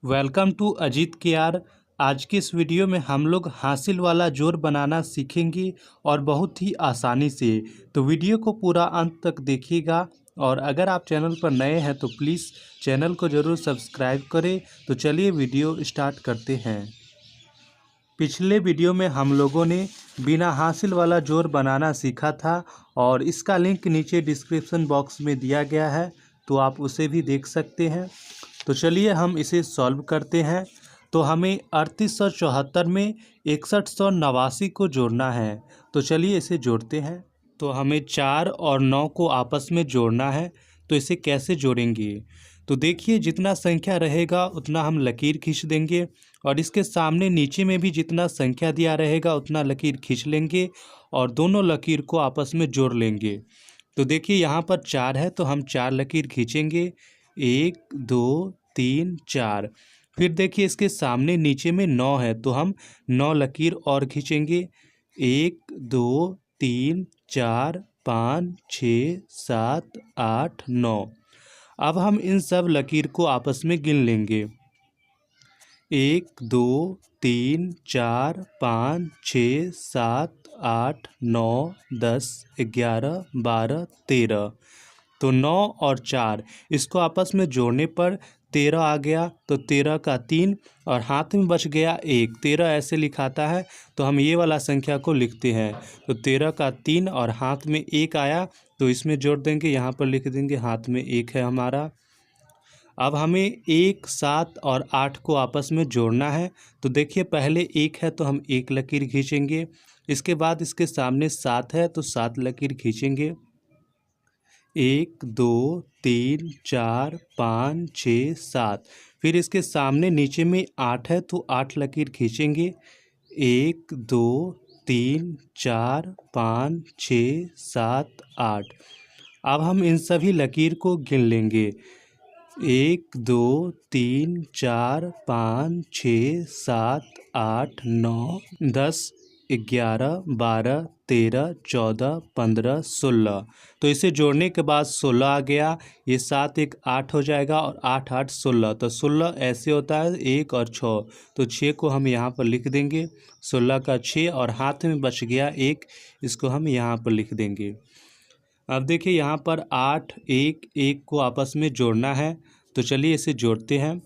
Welcome to Ajit K R. आज के इस वीडियो में हम लोग हासिल वाला जोड़ बनाना सीखेंगे और बहुत ही आसानी से। तो वीडियो को पूरा अंत तक देखिएगा और अगर आप चैनल पर नए हैं तो प्लीज़ चैनल को ज़रूर सब्सक्राइब करें। तो चलिए वीडियो स्टार्ट करते हैं। पिछले वीडियो में हम लोगों ने बिना हासिल वाला जोड़ बनाना सीखा था और इसका लिंक नीचे डिस्क्रिप्शन बॉक्स में दिया गया है, तो आप उसे भी देख सकते हैं। तो चलिए हम इसे सॉल्व करते हैं। तो हमें 3874 में 6189 को जोड़ना है। तो चलिए इसे जोड़ते हैं। तो हमें 4 और 9 को आपस में जोड़ना है। तो इसे कैसे जोड़ेंगे? तो देखिए, जितना संख्या रहेगा उतना हम लकीर खींच देंगे और इसके सामने नीचे में भी जितना संख्या दिया रहेगा उतना लकीर खींच लेंगे और दोनों लकीर को आपस में जोड़ लेंगे। तो देखिए, यहाँ पर 4 है तो हम 4 लकीर खींचेंगे, 1 2 3 4। फिर देखिए, इसके सामने नीचे में 9 है तो हम 9 लकीर और खींचेंगे, 1 2 3 4 5 6 7 8 9। अब हम इन सब लकीर को आपस में गिन लेंगे, 1 2 3 4 5 6 7 8 9 10 11 12 13। तो 9 और 4 इसको आपस में जोड़ने पर 13 आ गया। तो 13 का 3 और हाथ में बच गया 1। 13 ऐसे लिखाता है तो हम ये वाला संख्या को लिखते हैं। तो 13 का 3 और हाथ में 1 आया तो इसमें जोड़ देंगे, यहाँ पर लिख देंगे हाथ में 1 है हमारा। अब हमें 1 7 और 8 को आपस में जोड़ना है। तो देखिए, पहले 1 है तो हम 1 लकीर खींचेंगे, इसके बाद इसके सामने 7 है तो 7 लकीर खींचेंगे, 1 2 3 4 5 6 7। फिर इसके सामने नीचे में 8 है तो 8 लकीर खींचेंगे, 1 2 3 4 5 6 7 8। अब हम इन सभी लकीर को गिन लेंगे, 1 2 3 4 5 6 7 8 9 10 11 12 13 14 15 16। तो इसे जोड़ने के बाद 16 आ गया, ये 7 1 8 हो जाएगा और 8 8 16। तो 16 ऐसे होता है 1 और 6, तो 6 को हम यहाँ पर लिख देंगे, 16 का 6 और हाथ में बच गया 1, इसको हम यहाँ पर लिख देंगे। अब देखिए, यहाँ पर 8 1 1 को आपस में जोड़ना है। तो चलिए इसे जोड़ते हैं।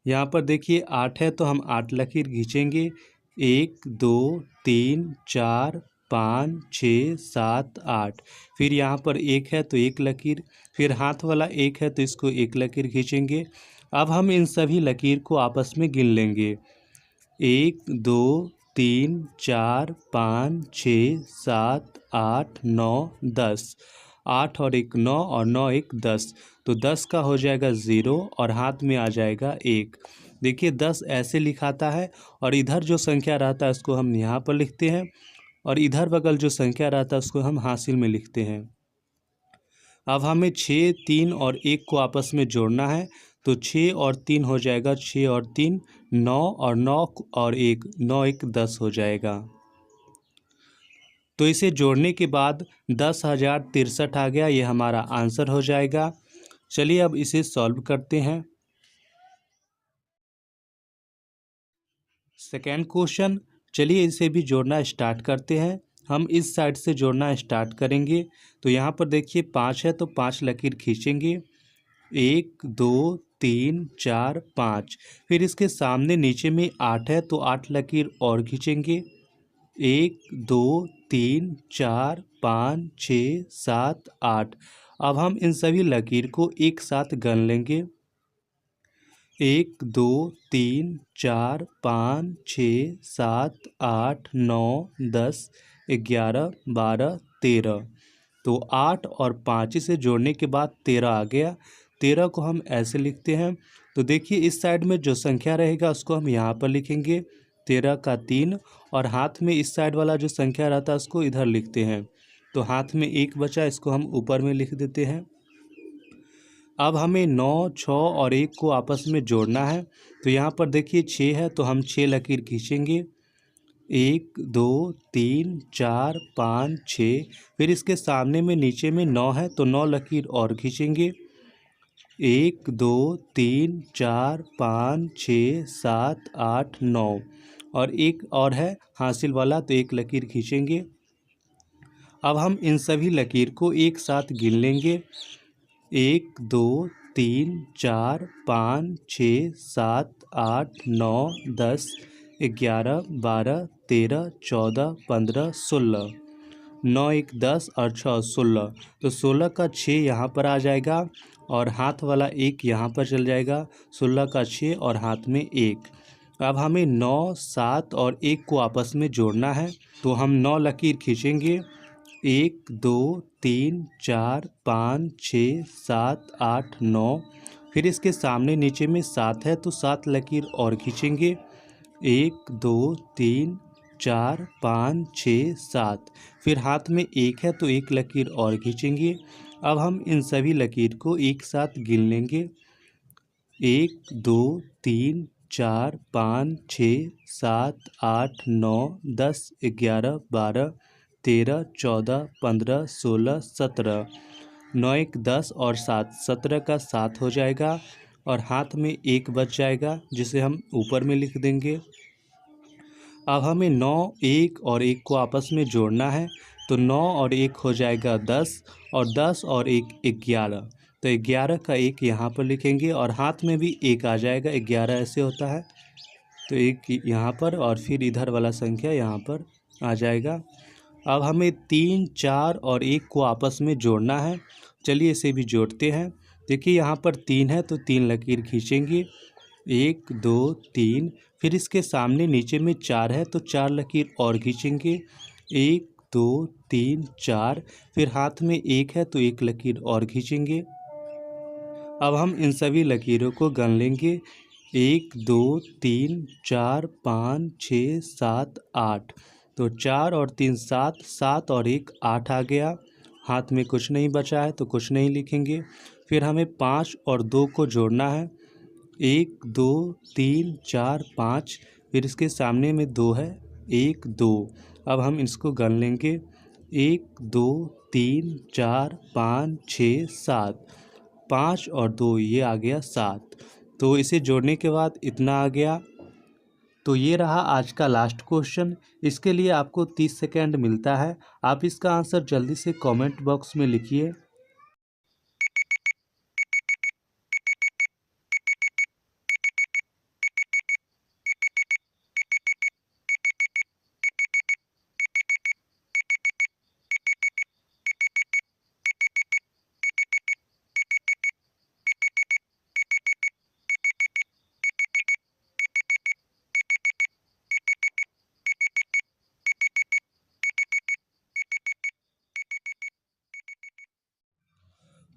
यहाँ पर देखिए 8 है तो हम 8 लकीर खींचेंगे, 1 2 3 4 5 6 7 8। फिर यहाँ पर 1 है तो 1 लकीर, फिर हाथ वाला 1 है तो इसको 1 लकीर खींचेंगे। अब हम इन सभी लकीर को आपस में गिन लेंगे, 1 2 3 4 5 6 7 8 9 10। 8 और 1 9 और 9 1 10। तो 10 का हो जाएगा 0 और हाथ में आ जाएगा 1। देखिए, 10 ऐसे लिखाता है और इधर जो संख्या रहता है उसको हम यहाँ पर लिखते हैं और इधर बगल जो संख्या रहता है उसको हम हासिल में लिखते हैं। अब हमें 6 3 और 1 को आपस में जोड़ना है। तो 6 और 3 हो जाएगा, 6 और 3 9 और 9 और 1 9 1 10 हो जाएगा। तो इसे जोड़ने के बाद 10,063 आ गया, ये हमारा आंसर हो जाएगा। चलिए अब इसे सॉल्व करते हैं। सेकेंड क्वेश्चन, चलिए इसे भी जोड़ना स्टार्ट करते हैं। हम इस साइड से जोड़ना स्टार्ट करेंगे। तो यहाँ पर देखिए 5 है तो 5 लकीर खींचेंगे, 1 2 3 4 5। फिर इसके सामने नीचे में 8 है तो 8 लकीर और खींचेंगे, 1 2 3 4 5 6 7 8। अब हम इन सभी लकीर को एक साथ गन लेंगे, 1 2 3 4 5 6 7 8 9 10 11 12 13। तो 8 और 5 से जोड़ने के बाद 13 आ गया। 13 को हम ऐसे लिखते हैं। तो देखिए, इस साइड में जो संख्या रहेगा उसको हम यहाँ पर लिखेंगे, 13 का 3 और हाथ में इस साइड वाला जो संख्या रहता है उसको इधर लिखते हैं। तो हाथ में 1 बचा, इसको हम ऊपर में लिख देते हैं। अब हमें 9 6 और 1 को आपस में जोड़ना है। तो यहाँ पर देखिए 6 है तो हम 6 लकीर खींचेंगे, 1 2 3 4 5 6। फिर इसके सामने में नीचे में 9 है तो 9 लकीर और खींचेंगे, 1 2 3 4 5 6 7 8 9। और एक और है हासिल वाला, तो एक लकीर खींचेंगे। अब हम इन सभी लकीर को एक साथ गिन लेंगे। 1 2 3 4 5 6 7 8 9 10 11 12 13 14 15 16। 9 1 10 और 6 16। तो 16 का 6 यहाँ पर आ जाएगा और हाथ वाला एक यहाँ पर चल जाएगा। 16 का 6 और हाथ में एक। अब हमें 9 7 और 1 को आपस में जोड़ना है, तो हम 9 लकीर खींचेंगे। 1 2 3 4 5 6 7 8 9। फिर इसके सामने नीचे में 7 है, तो 7 लकीर और खींचेंगे। 1 2 3 4 5 6 7। फिर हाथ में एक है, तो एक लकीर और खींचेंगे। अब हम इन सभी लकीर को एक साथ गिन लेंगे। 1 2 3 4 5 6 7 8 9 10 11 12 13 14 15 16 17। 9 1 10 और 7 17 का 7 हो जाएगा और हाथ में एक बच जाएगा, जिसे हम ऊपर में लिख देंगे। अब हमें 9 1 और 1 को आपस में जोड़ना है, तो 9 और 1 हो जाएगा 10 और 10 और 1 11। तो 11 का 1 यहाँ पर लिखेंगे और हाथ में भी एक आ जाएगा। 11 ऐसे होता है, तो एक यहाँ पर और फिर इधर वाला संख्या यहाँ पर आ जाएगा। अब हमें 3 4 और 1 को आपस में जोड़ना है। चलिए इसे भी जोड़ते हैं। देखिए यहाँ पर 3 है, तो 3 लकीर खींचेंगे। 1 2 3। फिर इसके सामने नीचे में 4 है, तो 4 लकीर और खींचेंगे। 1 2 3 4। फिर हाथ में एक है, तो एक लकीर और खींचेंगे। अब हम इन सभी लकीरों को गन लेंगे। 1 2 3 4 5 6 7 8। तो 4 और 3 7, 7 और 1 8 आ गया। हाथ में कुछ नहीं बचा है, तो कुछ नहीं लिखेंगे। फिर हमें 5 और 2 को जोड़ना है। 1 2 3 4 5। फिर इसके सामने में 2 है, 1 2। अब हम इसको गन लेंगे। 1 2 3 4 5 6 7। 5 और 2 ये आ गया 7। तो इसे जोड़ने के बाद इतना आ गया। तो ये रहा आज का लास्ट क्वेश्चन। इसके लिए आपको 30 सेकेंड मिलता है। आप इसका आंसर जल्दी से कमेंट बॉक्स में लिखिए।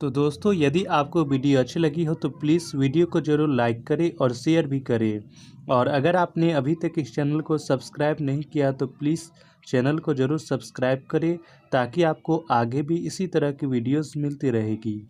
तो दोस्तों, यदि आपको वीडियो अच्छी लगी हो तो प्लीज़ वीडियो को ज़रूर लाइक करें और शेयर भी करें। और अगर आपने अभी तक इस चैनल को सब्सक्राइब नहीं किया तो प्लीज़ चैनल को ज़रूर सब्सक्राइब करें, ताकि आपको आगे भी इसी तरह की वीडियोस मिलती रहेगी।